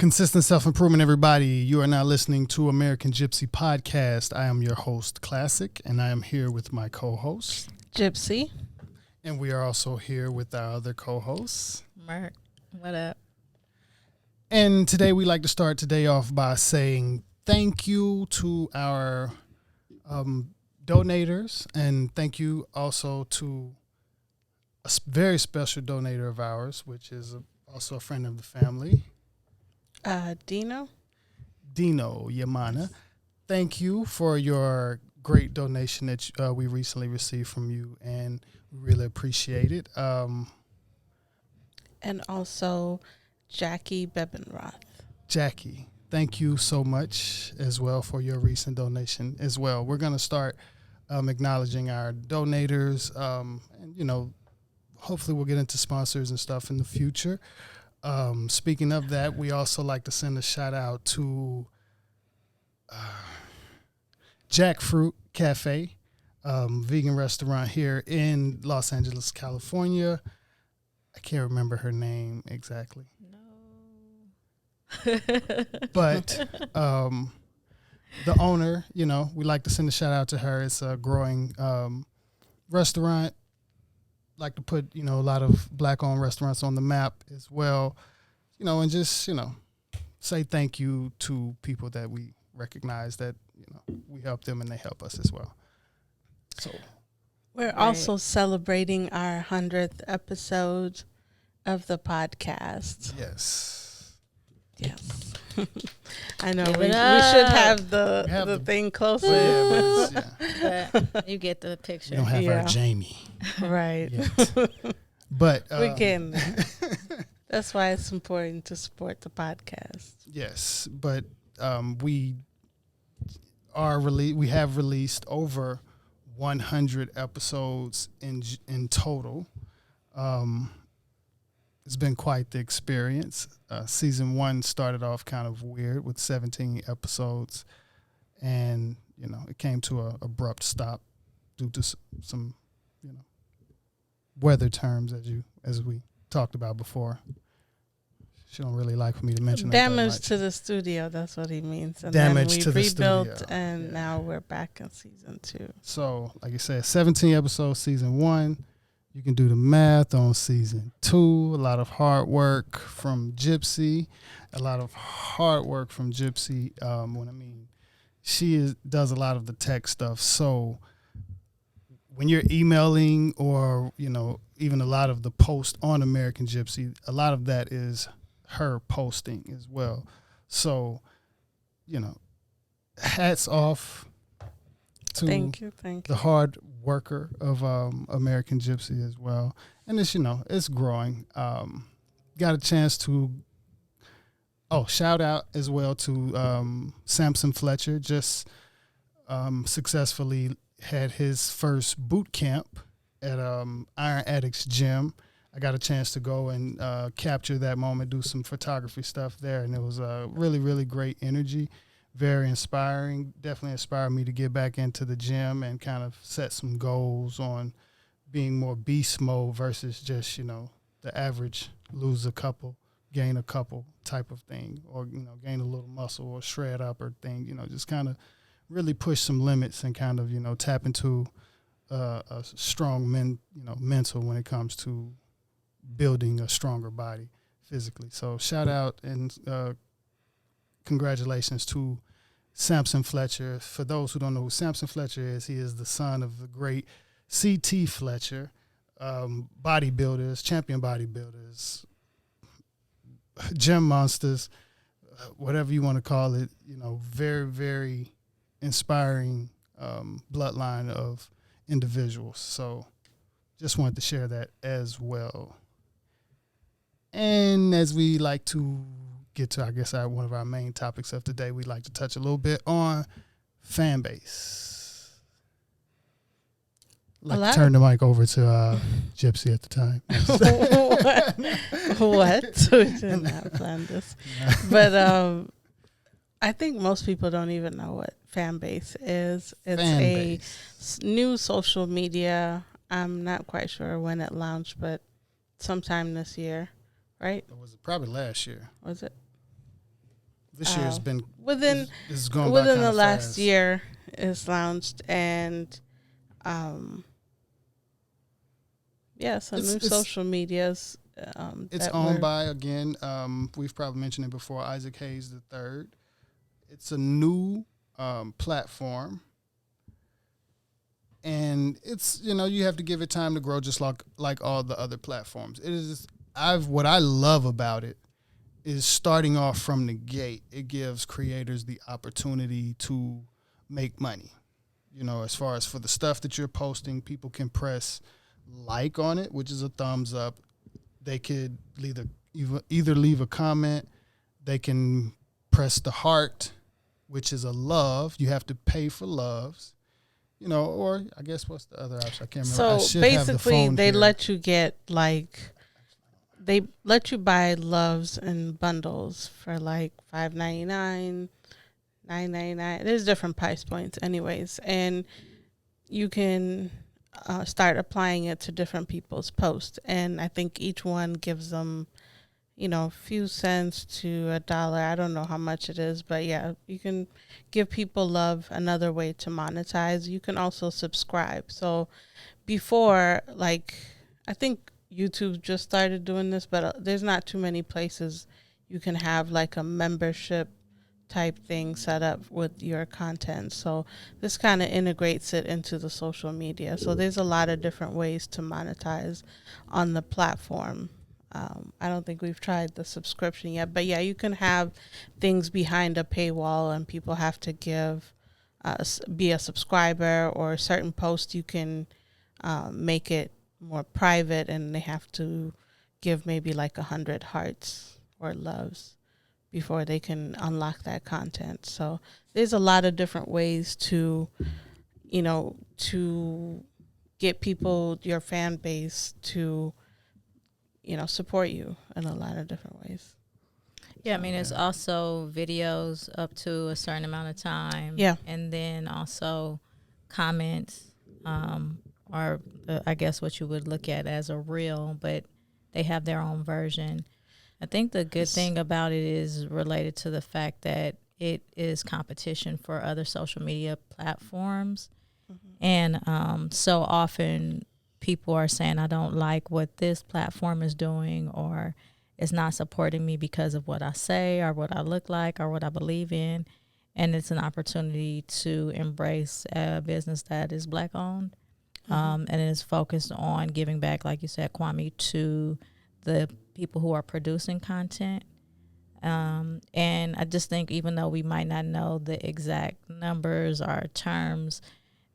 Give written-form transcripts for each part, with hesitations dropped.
Consistent self-improvement, everybody. You are now listening to American gypC Podcast. I am your host, Classic, and I am here with my co-host, gypC. And we are also here with our other co-hosts, Mark. What up? And today we like to start today off by saying thank you to our donators, and thank you also to a very special donator of ours, which is also a friend of the family. Dino Yamana, thank you for your great donation that we recently received from you, and we really appreciate it. And also Jackie Bebenroth. Jackie, thank you so much as well for your recent donation as well. We're going to start acknowledging our donators, and hopefully we'll get into sponsors and stuff in the future. Speaking of that, we also like to send a shout out to Jackfruit Cafe, vegan restaurant here in Los Angeles, California. I can't remember her name exactly. No. But the owner, we like to send a shout out to her. It's a growing restaurant. Like to put, a lot of black-owned restaurants on the map as well, and just, say thank you to people that we recognize that, we help them and they help us as well. So we're also celebrating our 100th episode of the podcast. Yes. I know we should have the thing closer. But you get the picture. We don't have our Jamie. Right. But we can. That's why it's important to support the podcast. Yes, but we have released over 100 episodes in total. It's been quite the experience. Season 1 started off kind of weird with 17 episodes, and it came to an abrupt stop due to some weather terms as we talked about before. She don't really like for me to mention damage to the studio. That's what he means. And damage then to the studio, and now we're back in season 2. So, like I said, 17 episodes, season 1. You can do the math on season 2. A lot of hard work from gypC. She does a lot of the tech stuff. So when you're emailing or, even a lot of the posts on American gypC, a lot of that is her posting as well. So, hats off to thank you. The hard worker of American gypC as well. And it's, it's growing. Got a chance to shout out as well to Samson Fletcher. Just successfully had his first boot camp at Iron Addicts Gym. I got a chance to go and capture that moment, do some photography stuff there, and it was a really, really great energy. Very inspiring. Definitely inspired me to get back into the gym and kind of set some goals on being more beast mode versus just, the average lose a couple, gain a couple type of thing, or, gain a little muscle or shred up or thing, just kind of really push some limits and kind of, tap into a strong mental when it comes to building a stronger body physically. So shout out and congratulations to Samson Fletcher. For those who don't know who Samson Fletcher is, he is the son of the great C.T. Fletcher, bodybuilders, champion bodybuilders, gym monsters, whatever you want to call it, very, very inspiring bloodline of individuals. So just wanted to share that as well. And as we like to get to, I guess, one of our main topics of today, we'd like to touch a little bit on fan base. Like to turn the mic over to gypC at the time. What? We did not plan this. But I think most people don't even know what fan base is. It's new social media. I'm not quite sure when it launched, but sometime this year, right? Or was it probably last year? Was it? This year's been within the last year. It's launched, and new social medias. It's owned by, again, we've probably mentioned it before, Isaac Hayes III. It's a new platform, and it's, you have to give it time to grow, just like all the other platforms. It is what I love about it is starting off from the gate. It gives creators the opportunity to make money. As far as for the stuff that you're posting, people can press like on it, which is a thumbs up. They could either leave a comment. They can press the heart, which is a love. You have to pay for loves, or I guess what's the other option? I can't remember. So basically, they let you get they let you buy loves in bundles for like $5.99, $9.99. There's different price points, anyways, and you can start applying it to different people's posts. And I think each one gives them, a few cents to $1. I don't know how much it is, but yeah, you can give people love. Another way to monetize. You can also subscribe. So before, I think YouTube just started doing this, but there's not too many places you can have like a membership type thing set up with your content. So this kind of integrates it into the social media. So there's a lot of different ways to monetize on the platform. I don't think we've tried the subscription yet, but yeah, you can have things behind a paywall and people have to be a subscriber, or certain posts you can make it more private and they have to give maybe like 100 hearts or loves before they can unlock that content. So there's a lot of different ways to get people, your fan base, to support you in a lot of different ways. Yeah, I mean, it's also videos up to a certain amount of time. Yeah. And then also comments, or I guess what you would look at as a reel, but they have their own version. I think the good thing about it is related to the fact that it is competition for other social media platforms. Mm-hmm. And so often people are saying, I don't like what this platform is doing, or it's not supporting me because of what I say or what I look like or what I believe in. And it's an opportunity to embrace a business that is Black owned. And is focused on giving back, like you said, Kwame, to the people who are producing content. And I just think even though we might not know the exact numbers or terms,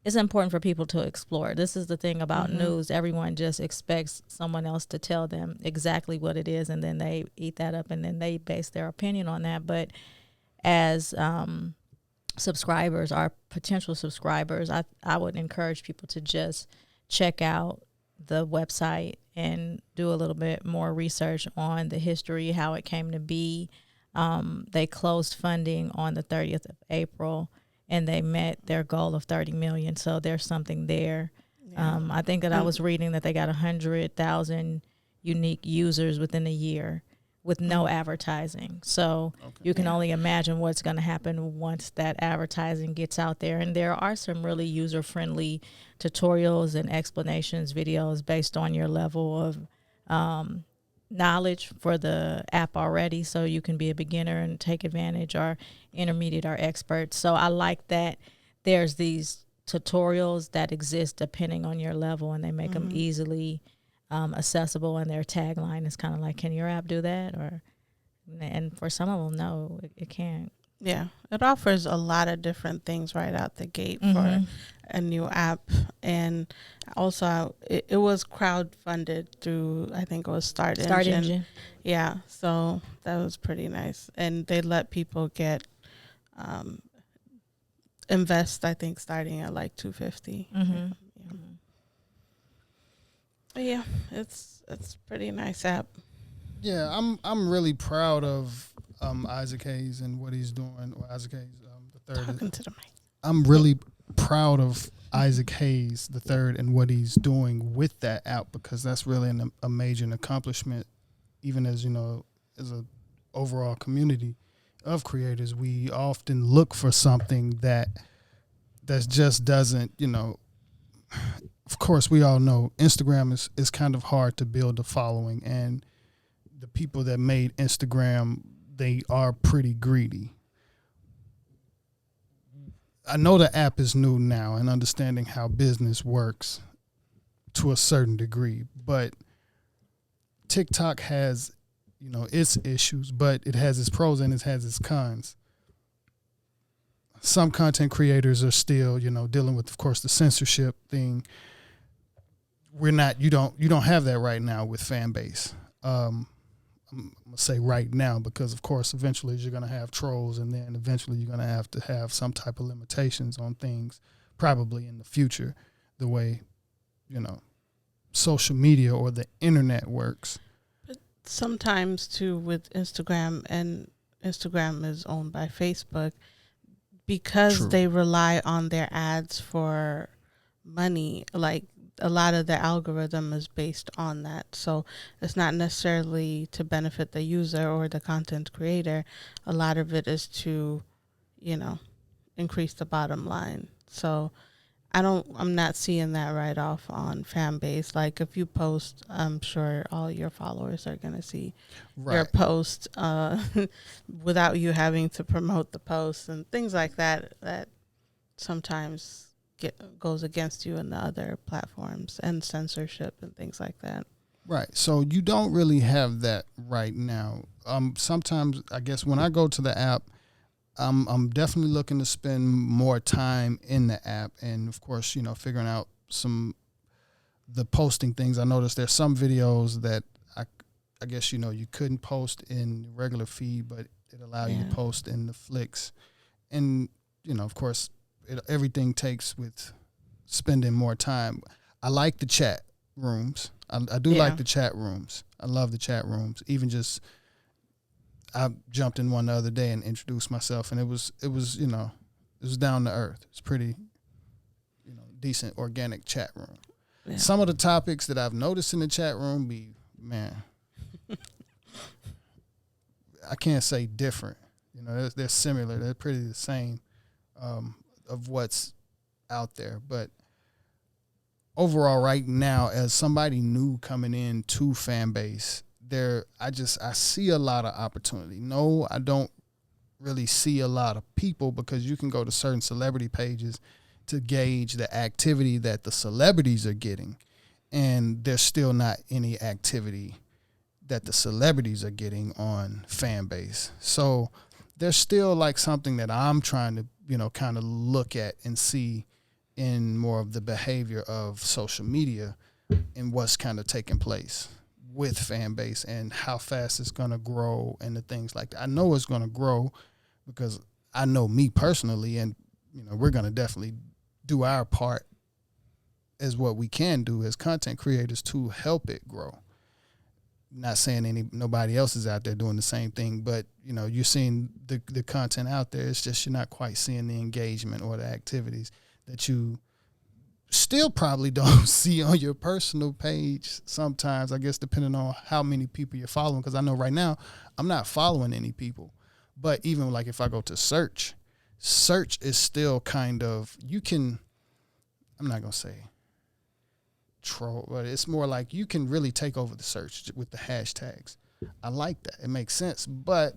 it's important for people to explore. This is the thing about news. Everyone just expects someone else to tell them exactly what it is, and then they eat that up and then they base their opinion on that. But as subscribers, our potential subscribers, I would encourage people to just check out the website and do a little bit more research on the history, how it came to be. They closed funding on the 30th of April, and they met their goal of 30 million. So there's something there. Yeah. I think that I was reading that they got 100,000 unique users within a year with no advertising. So you can only imagine what's going to happen once that advertising gets out there. And there are some really user-friendly tutorials and explanations videos based on your level of knowledge for the app already. So you can be a beginner and take advantage, or intermediate or expert. So I like that there's these tutorials that exist depending on your level, and they make them easily accessible, and their tagline is kind of like, can your app do that? And for some of them, no, it can't. Yeah, it offers a lot of different things right out the gate for a new app. And also it was crowdfunded through, I think it was Start Engine. Yeah, so that was pretty nice. And they let people get invest, I think, starting at like $250. But yeah, it's pretty nice app. Yeah, I'm really proud of Isaac Hayes and what he's doing. Or Isaac Hayes the third. Talking to the mic. I'm really proud of Isaac Hayes the third and what he's doing with that app, because that's really a major accomplishment, even as as a overall community of creators, we often look for something that just doesn't, of course, we all know Instagram is kind of hard to build a following, and the people that made Instagram, they are pretty greedy. I know the app is new now and understanding how business works to a certain degree, but TikTok has, its issues, but it has its pros and it has its cons. Some content creators are still, dealing with, of course, the censorship thing. You don't have that right now with fan base. I'm gonna say right now because, of course, eventually you're gonna have trolls, and then eventually you're gonna have to have some type of limitations on things, probably in the future, the way, social media or the internet works. But sometimes too with Instagram, and Instagram is owned by Facebook, because True. they rely on their ads for money. Like, a lot of the algorithm is based on that. So it's not necessarily to benefit the user or the content creator. A lot of it is to, increase the bottom line. So I'm not seeing that right off on fan base. Like, if you post, I'm sure all your followers are going to see your post without you having to promote the post and things like that sometimes goes against you in the other platforms, and censorship and things like that. Right. So you don't really have that right now. Sometimes, I guess, when I go to the app, I'm definitely looking to spend more time in the app, and of course, figuring out the posting things. I noticed there's some videos that I guess you couldn't post in the regular feed, but it allowed you to post in the flicks, and of course, everything takes with spending more time. I like the chat rooms. I do like the chat rooms. I love the chat rooms. Even just, I jumped in one the other day and introduced myself, and it was down to earth. It's pretty, decent organic chat room. Yeah. Some of the topics that I've noticed in the chat room I can't say different. They're similar. They're pretty the same. Of what's out there, but overall, right now, as somebody new coming in to fan base, I see a lot of opportunity. No, I don't really see a lot of people, because you can go to certain celebrity pages to gauge the activity that the celebrities are getting, and there's still not any activity that the celebrities are getting on fan base. So there's still like something that I'm trying to kind of look at and see in more of the behavior of social media and what's kind of taking place with fan base and how fast it's going to grow and the things like that. I know it's going to grow because I know me personally, and we're going to definitely do our part as what we can do as content creators to help it grow. Not saying nobody else is out there doing the same thing, but you're seeing the content out there. It's just you're not quite seeing the engagement or the activities that you still probably don't see on your personal page sometimes, I guess, depending on how many people you're following. Because I know right now I'm not following any people, but even like if I go to search is still kind of, I'm not gonna say troll, but it's more like you can really take over the search with the hashtags. I like that. It makes sense. But,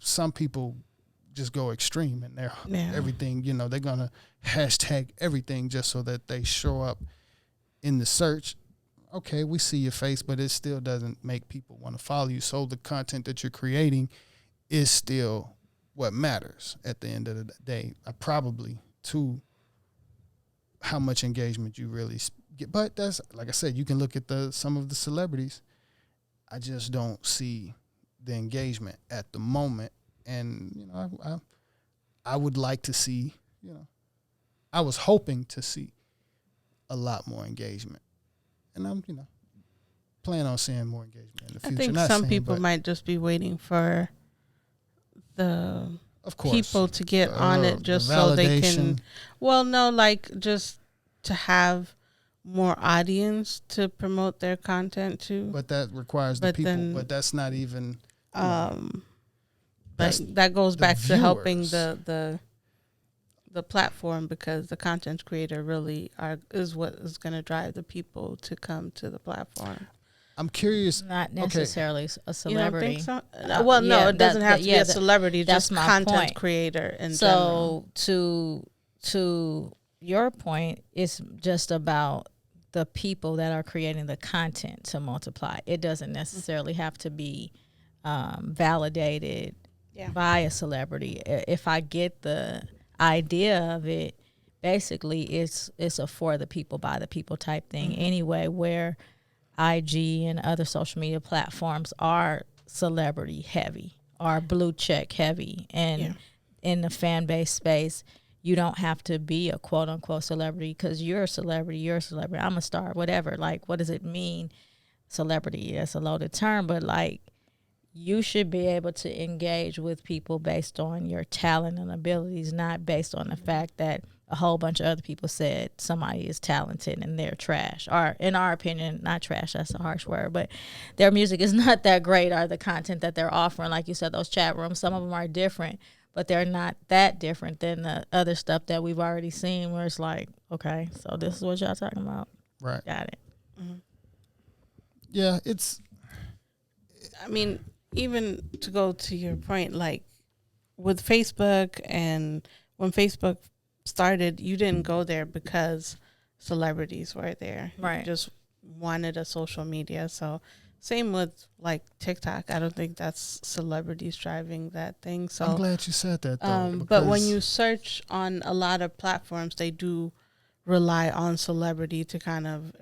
some people just go extreme, and they're everything, they're going to hashtag everything just so that they show up in the search. Okay, we see your face, but it still doesn't make people want to follow you. So the content that you're creating is still what matters at the end of the day. Probably to how much engagement you really get. But that's, like I said, you can look at some of the celebrities. I just don't see the engagement at the moment. And, I would like to see, I was hoping to see a lot more engagement. And I'm, plan on seeing more engagement in the future. I think some people might just be waiting for the people to get on it just so they can, just to have more audience to promote their content to. But that requires the people, but that's not even, but that goes back to helping viewers. the platform, because the content creator really is what is going to drive the people to come to the platform. I'm curious. Not necessarily a celebrity. You don't think so? Well, no, it doesn't have to be a celebrity. That's just my content point. creator in general. So to your point, it's just about the people that are creating the content to multiply. It doesn't necessarily have to be validated by a celebrity. If I get the idea of it, basically it's a for the people, by the people type thing anyway, where IG and other social media platforms are celebrity heavy, are blue check heavy, and in the fan base space, you don't have to be a quote unquote celebrity, because you're a celebrity, I'm a star, whatever. Like, what does it mean? Celebrity, that's a loaded term, but like, you should be able to engage with people based on your talent and abilities, not based on the fact that a whole bunch of other people said somebody is talented and they're trash. Or, in our opinion, not trash, that's a harsh word, but their music is not that great, or the content that they're offering. Like you said, those chat rooms, some of them are different, but they're not that different than the other stuff that we've already seen, where it's like, okay, so this is what y'all talking about. Right. Got it. Mm-hmm. Yeah, I mean, even to go to your point, like with Facebook, and when Facebook started, you didn't go there because celebrities were there. Right. You just wanted a social media. So same with like TikTok. I don't think that's celebrities driving that thing. So I'm glad you said that though. but when you search on a lot of platforms, they do rely on celebrity to kind of,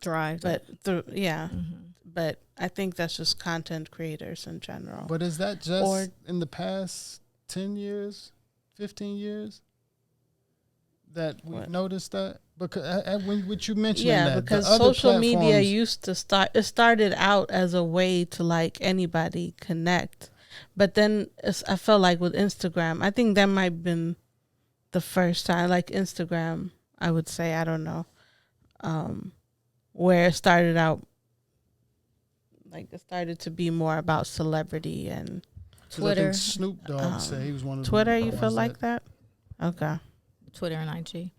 Drive. but but I think that's just content creators in general. But is that just in the past 10 years, 15 years that we've noticed that? Because when you mentioned that, because social media used to start. It started out as a way to like anybody connect, but then I felt like with Instagram, I think that might have been the first time, like Instagram, I would say, I don't know, where it started out. Like, it started to be more about celebrity and Twitter. I think Snoop Dogg said he was one of the Twitter. You feel like that? Okay. Twitter and IG.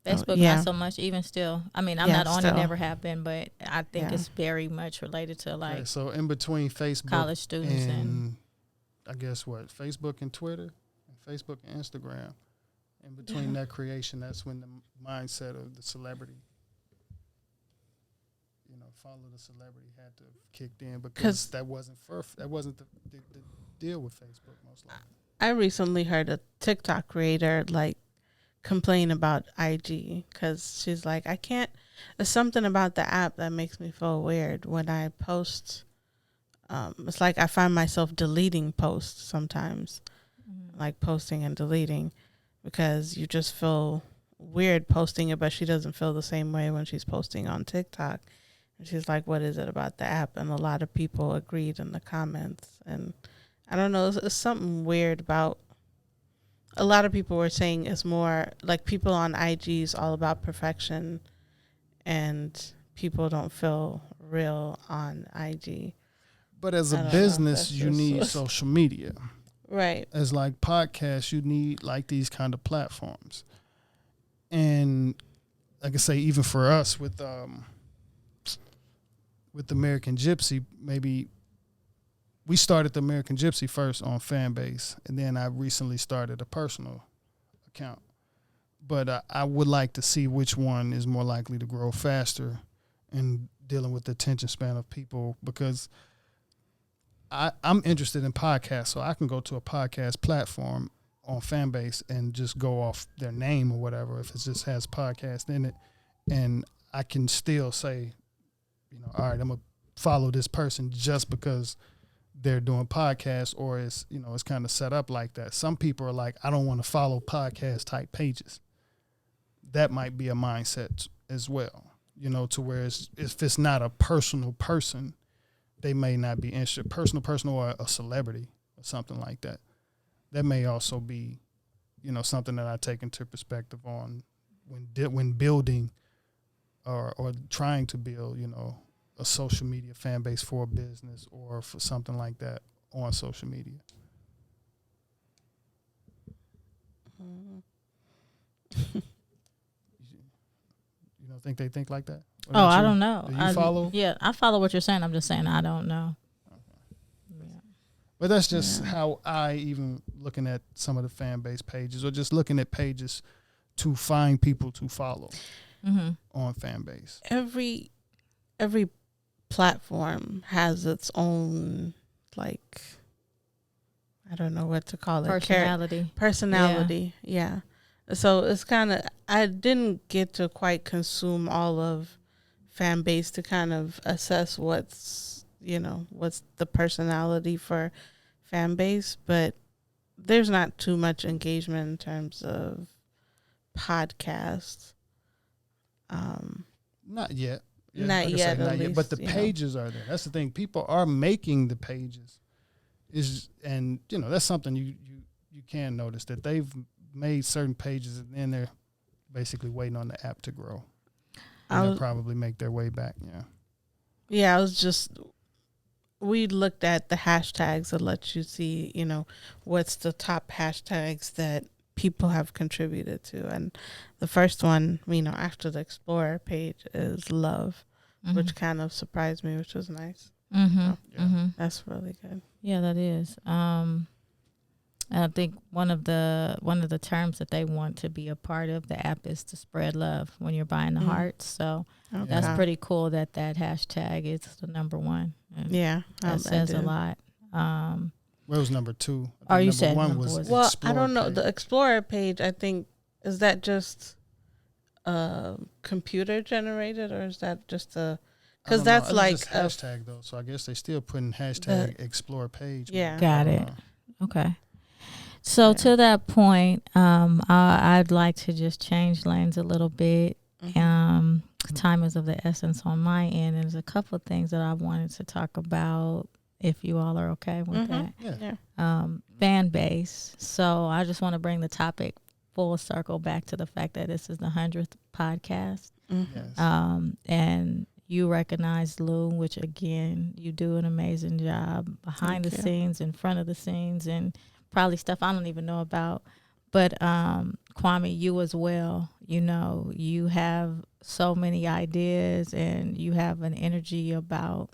Facebook not so much, even still. I mean, I'm not on it, never have been, but I think it's very much related to like so in between Facebook, college students and I guess Facebook and Twitter, and Facebook and Instagram. In between that creation, that's when the mindset of the celebrity, follow the celebrity had to have kicked in, because that wasn't the deal with Facebook most likely. I recently heard a TikTok creator like complain about IG, because she's like, there's something about the app that makes me feel weird when I post. It's like I find myself deleting posts sometimes, like posting and deleting, because you just feel weird posting it, but she doesn't feel the same way when she's posting on TikTok. And she's like, what is it about the app? And a lot of people agreed in the comments. And I don't know, it's something weird about, a lot of people were saying it's more like people on IG is all about perfection, and people don't feel real on IG. But as a business, you need social media. Right. As like podcasts, you need like these kind of platforms. And like I say, even for us with American gypC, maybe we started the American gypC first on Fanbase, and then I recently started a personal account. But I would like to see which one is more likely to grow faster in dealing with the attention span of people, because I'm interested in podcasts, so I can go to a podcast platform on Fanbase and just go off their name or whatever, if it just has podcast in it, and I can still say, all right, I'm going to follow this person just because they're doing podcasts, or it's kind of set up like that. Some people are like, I don't want to follow podcast type pages. That might be a mindset as well, to where if it's not a personal person, they may not be interested. Personal or a celebrity or something like that. That may also be, something that I take into perspective on when building or trying to build, a social media fan base for a business or for something like that on social media. You don't think they think like that? Oh, I don't know. Do you follow? Yeah, I follow what you're saying. I'm just saying I don't know. But that's just how I even looking at some of the fan base pages or just looking at pages to find people to follow on fan base. Every platform has its own, like, I don't know what to call it. Personality. Yeah. So it's kind of, I didn't get to quite consume all of fan base to kind of assess what's the personality for fan base, but there's not too much engagement in terms of podcasts. Not yet. Yeah, not yet. But the pages are there. That's the thing. People are making the pages. That's something you can notice, that they've made certain pages and then they're basically waiting on the app to grow. And they'll probably make their way back. Yeah. Yeah, we looked at the hashtags that let you see, what's the top hashtags that people have contributed to. And the first one, after the Explorer page is love, which kind of surprised me, which was nice. That's really good. Yeah, that is. I think one of the terms that they want to be a part of the app is to spread love when you're buying the hearts. So that's pretty cool that hashtag is the number one. Yeah, that says a lot. Where was number 2? You said one was Explorer I don't know. Page. The Explorer page, I think, is that just computer generated, or is that just because that's like just hashtag though. So I guess they still putting hashtag Explorer page. Yeah, got it. Okay. So to that point, I'd like to just change lanes a little bit. Time is of the essence on my end. And there's a couple of things that I wanted to talk about, if you all are okay with that. Yeah. Fan base. So I just want to bring the topic full circle back to the fact that this is the 100th podcast. Yes. And you recognize Lou, which again, you do an amazing job behind the scenes, in front of the scenes, and probably stuff I don't even know about. But Kwame, you as well, you have so many ideas and you have an energy about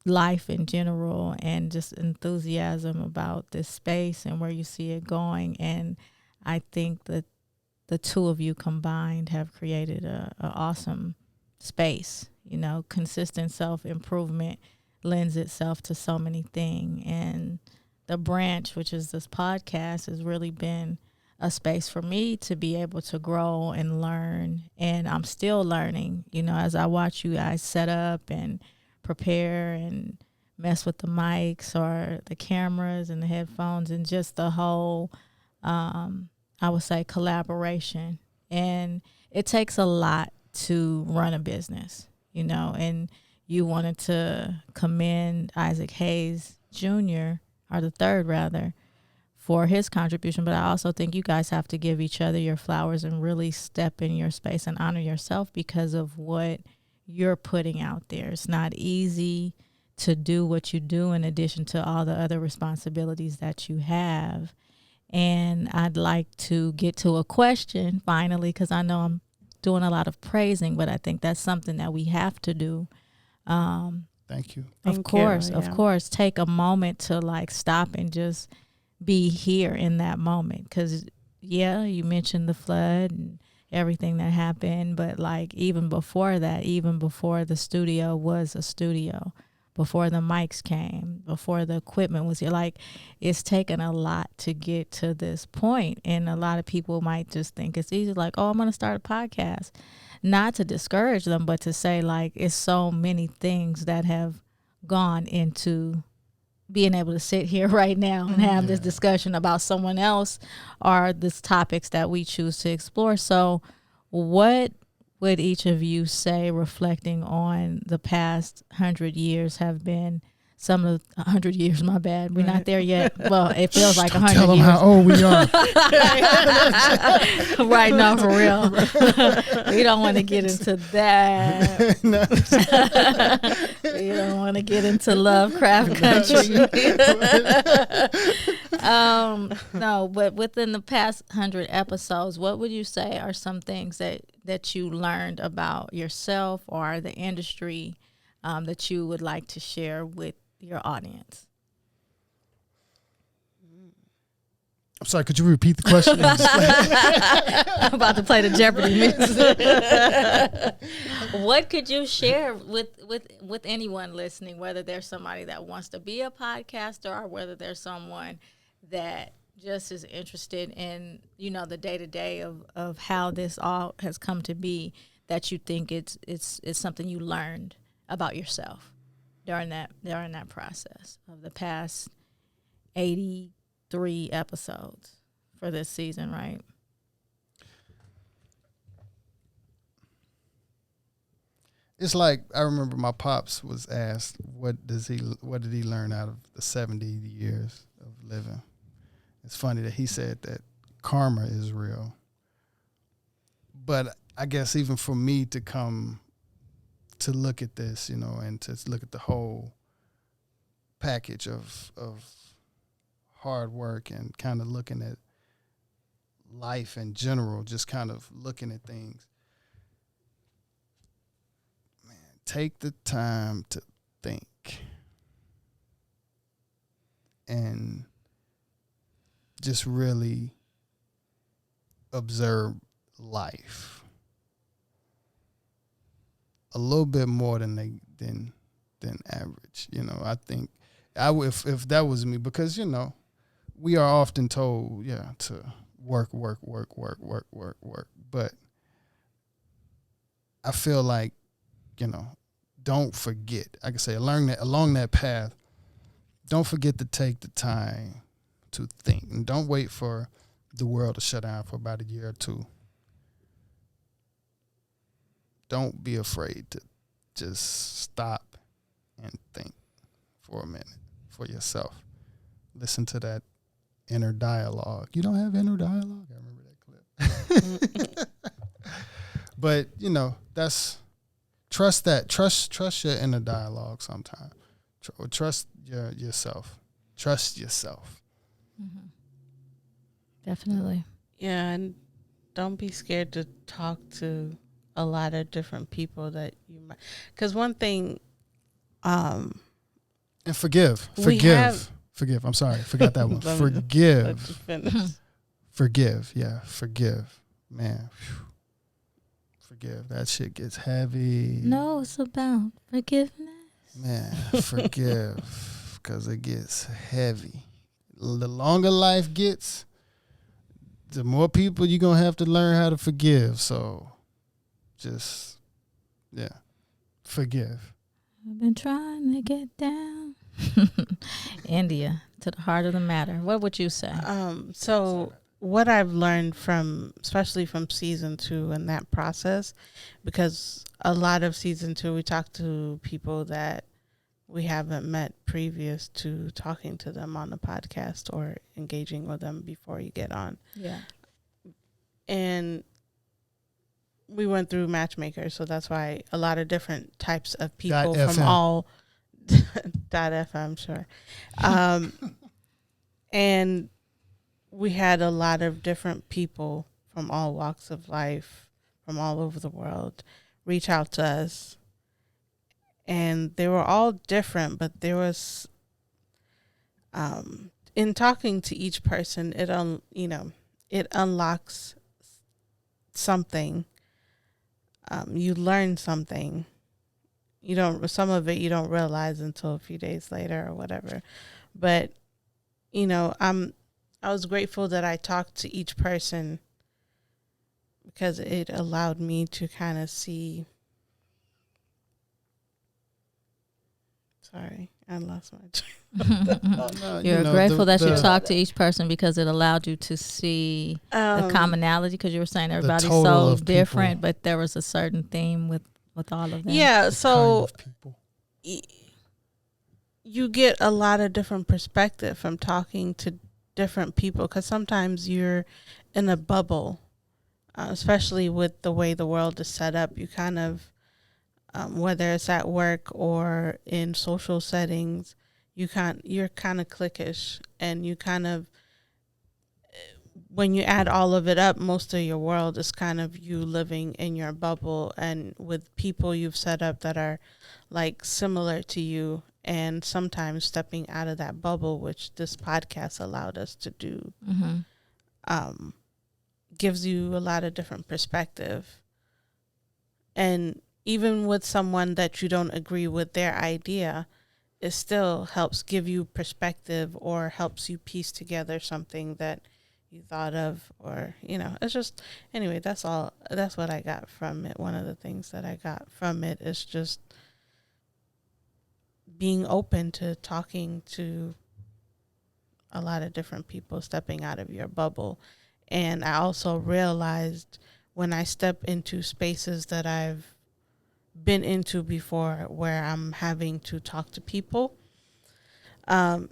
life in general and just enthusiasm about this space and where you see it going. And I think that the two of you combined have created a awesome space. Consistent self-improvement lends itself to so many things. And the branch, which is this podcast, has really been a space for me to be able to grow and learn. And I'm still learning, as I watch you guys set up and prepare and mess with the mics or the cameras and the headphones and just the whole, I would say, collaboration. And it takes a lot to run a business, and you wanted to commend Isaac Hayes Jr., or the third rather, for his contribution. But I also think you guys have to give each other your flowers and really step in your space and honor yourself because of what you're putting out there. It's not easy to do what you do in addition to all the other responsibilities that you have. And I'd like to get to a question finally, because I know I'm doing a lot of praising, but I think that's something that we have to do. Thank you. Of course, take a moment to stop and just be here in that moment. Because, you mentioned the flood and everything that happened, but even before that, even before the studio was a studio, before the mics came, before the equipment was here, it's taken a lot to get to this point. And a lot of people might just think it's easy, I'm going to start a podcast. Not to discourage them, but to say it's so many things that have gone into being able to sit here right now and have this discussion about someone else or these topics that we choose to explore. So what would each of you say, reflecting on the past 100 years, have been some of the 100 years, my bad. We're not there yet. Well, it feels like 100 years. Tell them how old we are. Right, no, for real. We don't want to get into that. We don't want to get into Lovecraft country. No, but within the past 100 episodes, what would you say are some things that you learned about yourself or the industry that you would like to share with your audience? I'm sorry, could you repeat the question? I'm about to play the Jeopardy music. What could you share with anyone listening, whether there's somebody that wants to be a podcaster or whether there's someone that just is interested in, the day-to-day of how this all has come to be, that you think it's something you learned about yourself during that process of the past 83 episodes for this season, right? It's like, I remember my pops was asked, what did he learn out of the 70 years of living? It's funny that he said that karma is real. But I guess even for me to come to look at this, and to look at the whole package of hard work and kind of looking at life in general, just kind of looking at things. Man, take the time to think and just really observe life a little bit more than average. I think if that was me, because we are often told, to work. But I feel like, don't forget. I can say along that path, don't forget to take the time to think. And don't wait for the world to shut down for about a year or two. Don't be afraid to just stop and think for a minute for yourself. Listen to that inner dialogue. You don't have inner dialogue? I remember that clip. But, that's, trust that. Trust your inner dialogue sometimes. Trust yourself. Trust yourself. Mm-hmm. Definitely. Yeah, and don't be scared to talk to a lot of different people that you might. Because one thing... and forgive. Forgive. I'm sorry. Forgot that one. Forgive. Forgive. Yeah. Forgive. Man. Whew. Forgive. That shit gets heavy. No, it's about forgiveness. Man, forgive. Because it gets heavy. The longer life gets, the more people you're going to have to learn how to forgive. So just, forgive. I've been trying to get down. India, to the heart of the matter. What would you say? So what I've learned especially from season 2 and that process, because a lot of season 2, we talked to people that we haven't met previous to talking to them on the podcast or engaging with them before you get on. Yeah. And we went through Matchmaker, so that's why a lot of different types of people .fm. from all .fm, sure. And we had a lot of different people from all walks of life, from all over the world, reach out to us. And they were all different, but there was, in talking to each person, it unlocks something. You learn something. Some of it you don't realize until a few days later or whatever. But, I was grateful that I talked to each person because it allowed me to kind of see. Sorry, I lost my train. You're grateful that you talked to each person because it allowed you to see the commonality, because you were saying everybody's so different, people. But there was a certain theme with all of them. Yeah, so you get a lot of different perspective from talking to different people, because sometimes you're in a bubble, especially with the way the world is set up. You kind of, whether it's at work or in social settings, you're kind of cliquish, and you kind of when you add all of it up, most of your world is kind of you living in your bubble and with people you've set up that are like similar to you, and sometimes stepping out of that bubble, which this podcast allowed us to do, gives you a lot of different perspective. And even with someone that you don't agree with their idea, it still helps give you perspective or helps you piece together something that you thought of, or, you know, it's just, anyway, that's all. That's what I got from it. One of the things that I got from it is just being open to talking to a lot of different people, stepping out of your bubble. And I also realized when I step into spaces that I've been into before where I'm having to talk to people, I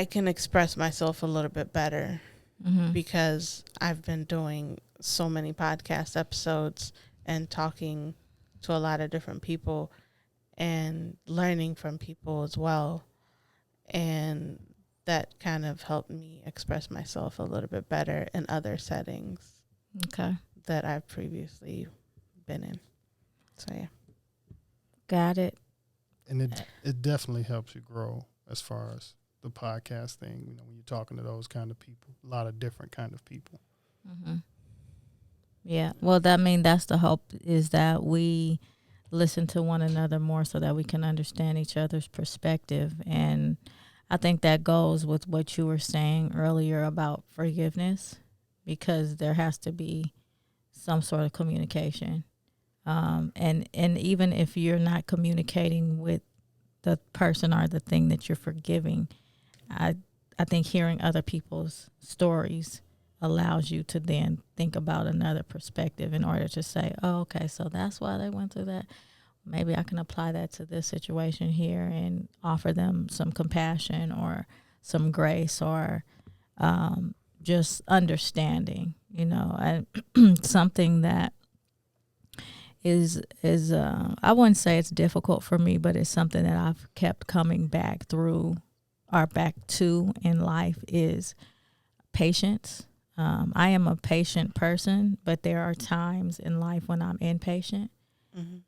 can express myself a little bit better because I've been doing so many podcast episodes and talking to a lot of different people and learning from people as well. And that kind of helped me express myself a little bit better in other settings that I've previously been in. So, yeah. Got it. And it definitely helps you grow as far as the podcast thing, you know, when you're talking to those kind of people, a lot of different kind of people. Yeah. Well, that's the hope, is that we listen to one another more so that we can understand each other's perspective. And I think that goes with what you were saying earlier about forgiveness, because there has to be some sort of communication. And even if you're not communicating with the person or the thing that you're forgiving, I think hearing other people's stories allows you to then think about another perspective in order to say, oh, okay, so that's why they went through that. Maybe I can apply that to this situation here and offer them some compassion or some grace or just understanding, you know, and something that is I wouldn't say it's difficult for me, but it's something that I've kept coming back through or back to in life is patience. I am a patient person, but there are times in life when I'm impatient,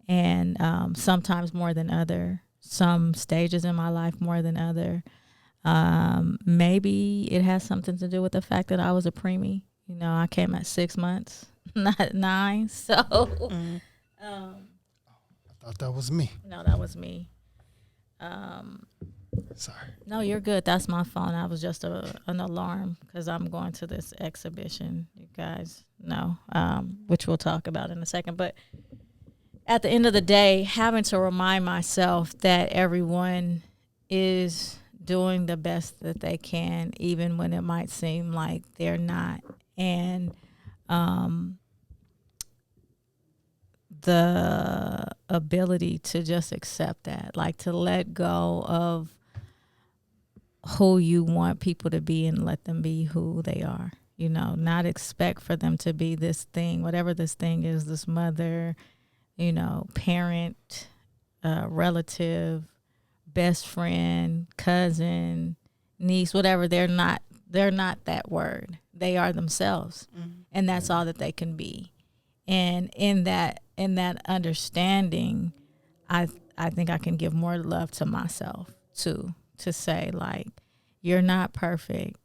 and sometimes more than other. Some stages in my life more than other. Maybe it has something to do with the fact that I was a preemie. You know, I came at 6 months, not 9. So, I thought that was me. No, that was me. Sorry. No, you're good. That's my phone. I was just an alarm because I'm going to this exhibition, you guys know, which we'll talk about in a second. But at the end of the day, having to remind myself that everyone is doing the best that they can, even when it might seem like they're not. And the ability to just accept that, like to let go of who you want people to be and let them be who they are, you know, not expect for them to be this thing, whatever this thing is, this mother, you know, parent, relative, best friend, cousin, niece, whatever. They're not that word. They are themselves. And that's all that they can be. And in that understanding, I think I can give more love to myself too, to say, like, you're not perfect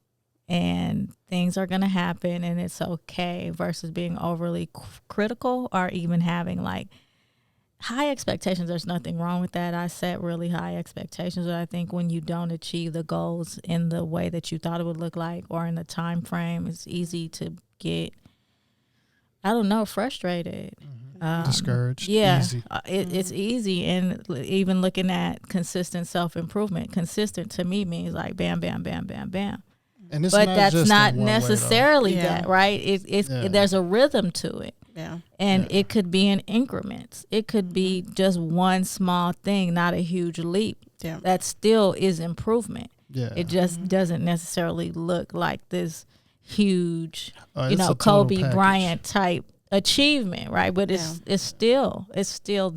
and things are going to happen and it's okay, versus being overly critical or even having like high expectations. There's nothing wrong with that. I set really high expectations, but I think when you don't achieve the goals in the way that you thought it would look like or in the time frame, it's easy to get, I don't know, frustrated. Discouraged. Yeah, easy. It's easy. And even looking at consistent self-improvement, consistent to me means like bam, bam, bam, bam, bam. And it's but not that's just not in one way, necessarily though. that, right? There's a rhythm to it. Yeah. And it could be in increments. It could be just one small thing, not a huge leap. Yeah. That still is improvement. Yeah. It just doesn't necessarily look like this huge, It's a total Kobe package. Bryant type achievement, right? But it's still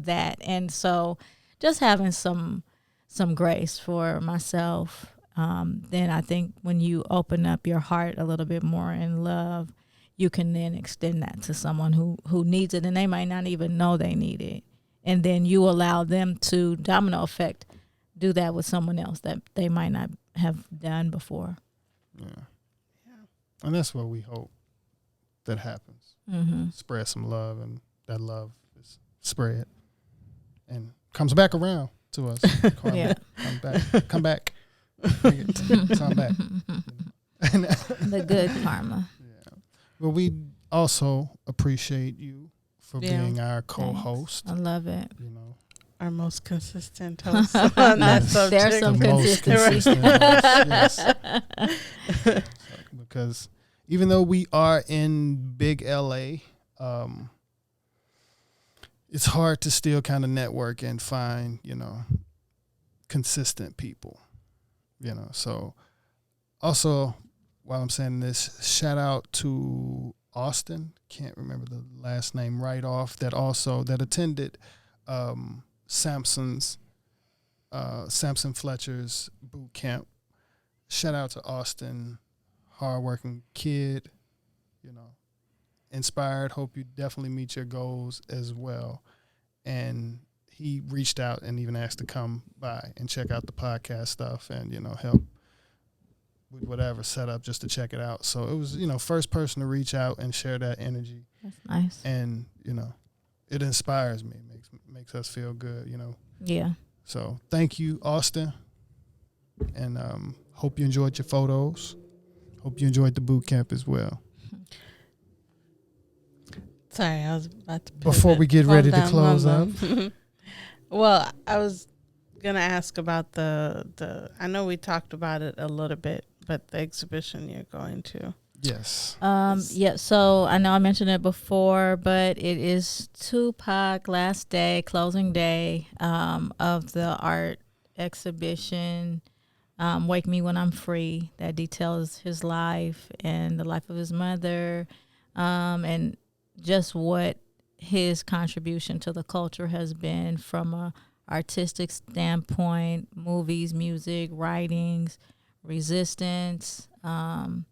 that. And so just having some grace for myself then I think when you open up your heart a little bit more in love, you can then extend that to someone who needs it, and they might not even know they need it. And then you allow them to, domino effect, do that with someone else that they might not have done before. Yeah. And that's what we hope that happens. Spread some love, and that love is spread and comes back around to us. Yeah. Come back. Come back. The good karma. Yeah. Well, we also appreciate you for being our co-host. Thanks. I love it. You know, our most consistent host on that subject. There's some consistency. Yes. Because even though we are in big LA, it's hard to still kind of network and find, consistent people, So also, while I'm saying this, shout out to Austin. Can't remember the last name right off. That attended Samson Fletcher's boot camp. Shout out to Austin, hardworking kid, inspired. Hope you definitely meet your goals as well. And he reached out and even asked to come by and check out the podcast stuff and, help with whatever setup just to check it out. So it was, first person to reach out and share that energy. That's nice. And, it inspires me, makes us feel good, Yeah. So thank you, Austin. And hope you enjoyed your photos. Hope you enjoyed the boot camp as well. Sorry, I was about to before we get ready to close up. Well, I was gonna ask about the. I know we talked about it a little bit, but the exhibition you're going to. Yes. Yeah. So I know I mentioned it before, but it is Tupac last day, closing day of the art exhibition. Wake Me When I'm Free. That details his life and the life of his mother, and just what his contribution to the culture has been from a artistic standpoint, movies, music, writings, resistance, and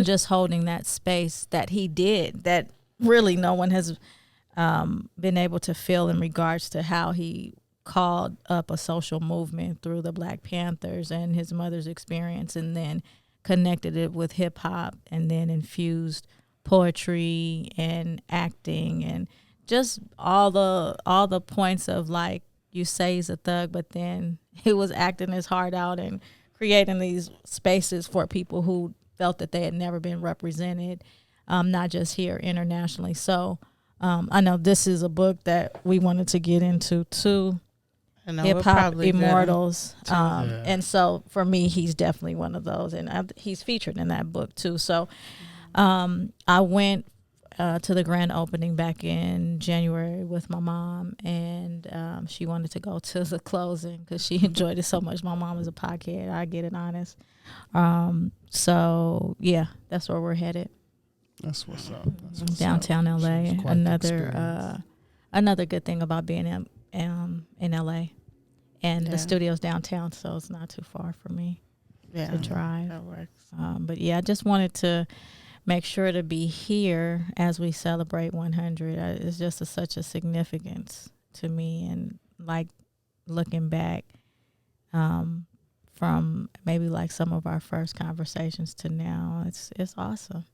just holding that space that he did that really no one has been able to fill in regards to how he called up a social movement through the Black Panthers and his mother's experience, and then connected it with hip hop, and then infused poetry and acting and just all the points of, like, you say he's a thug, but then he was acting his heart out and creating these spaces for people who felt that they had never been represented, not just here, internationally. So I know this is a book that we wanted to get into too. Hip Hop Immortals. And so for me, he's definitely one of those, and he's featured in that book too. So I went to the grand opening back in January with my mom, and she wanted to go to the closing because she enjoyed it so much. My mom is a pothead, I get it honest. So yeah, that's where we're headed. That's what's up. Downtown LA. Another good thing about being in LA, and the studio's downtown, so it's not too far for me to drive. That works. But yeah, I just wanted to make sure to be here as we celebrate 100. It's just such a significance to me, and like looking back from maybe like some of our first conversations to now, it's awesome.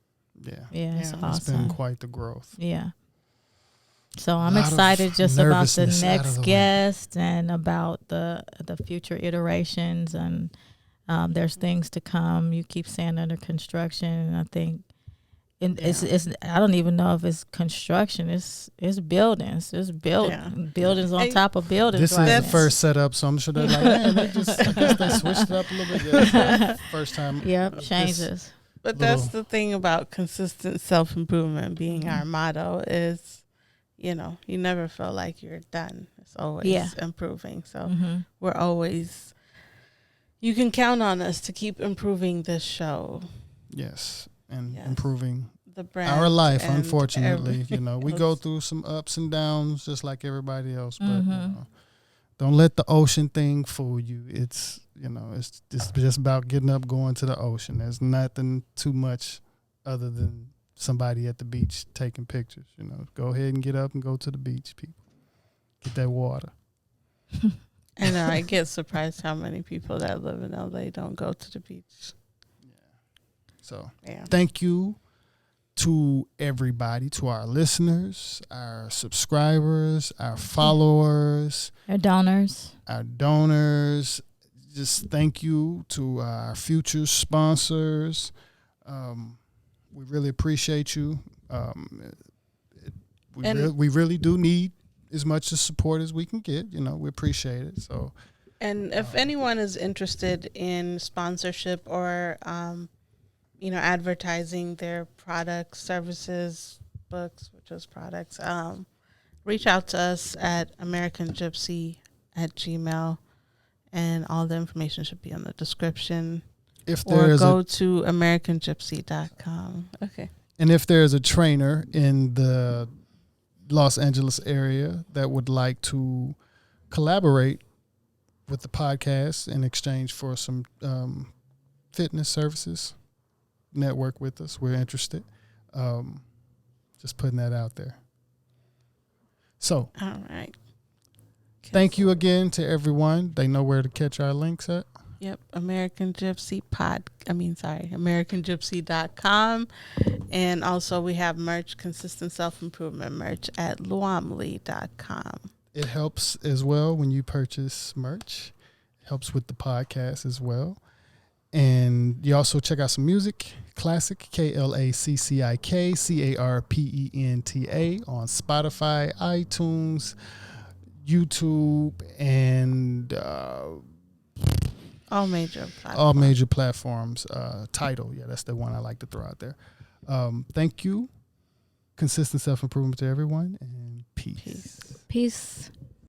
Yeah, it's awesome. It's been quite the growth. Yeah. So I'm excited just about the next guest and about the future iterations, and there's things to come. You keep saying under construction, and I think it's I don't even know if it's construction. It's buildings. It's buildings on top of buildings. This is the first setup, so I'm sure they're like, man, I guess they switched it up a little bit. Yeah, first time. Yep, changes. But that's the thing about consistent self-improvement being our motto is, you never feel like you're done. It's always improving. So we're always, you can count on us to keep improving this show. Yes, and improving the brand, our life, unfortunately. We go through some ups and downs just like everybody else, but Don't let the ocean thing fool you. It's it's just about getting up, going to the ocean. There's nothing too much other than somebody at the beach taking pictures. Go ahead and get up and go to the beach, people. Get that water. I know. I get surprised how many people that live in LA don't go to the beach. So thank you to everybody, to our listeners, our subscribers, our followers, our donors. Just thank you to our future sponsors. We really appreciate you. We really do need as much support as we can get. We appreciate it. So, and if anyone is interested in sponsorship or advertising their products, services, books, which is products, reach out to us at americangypsy@gmail.com, and all the information should be on the description. Or go to americangypsy.com. Okay. And if there's a trainer in the Los Angeles area that would like to collaborate with the podcast in exchange for some fitness services, network with us. We're interested. Just putting that out there. So, all right. Thank you again to everyone. They know where to catch our links at. Yep, americangypsy.com. And also we have merch, consistent self-improvement merch at luamli.com. It helps as well when you purchase merch. It helps with the podcast as well. And you also check out some music, Classic, KLACCIK, CARPENTA on Spotify, iTunes, YouTube, and all major platforms. Tidal, that's the one I like to throw out there. Thank you. Consistent self-improvement to everyone, and peace. Peace.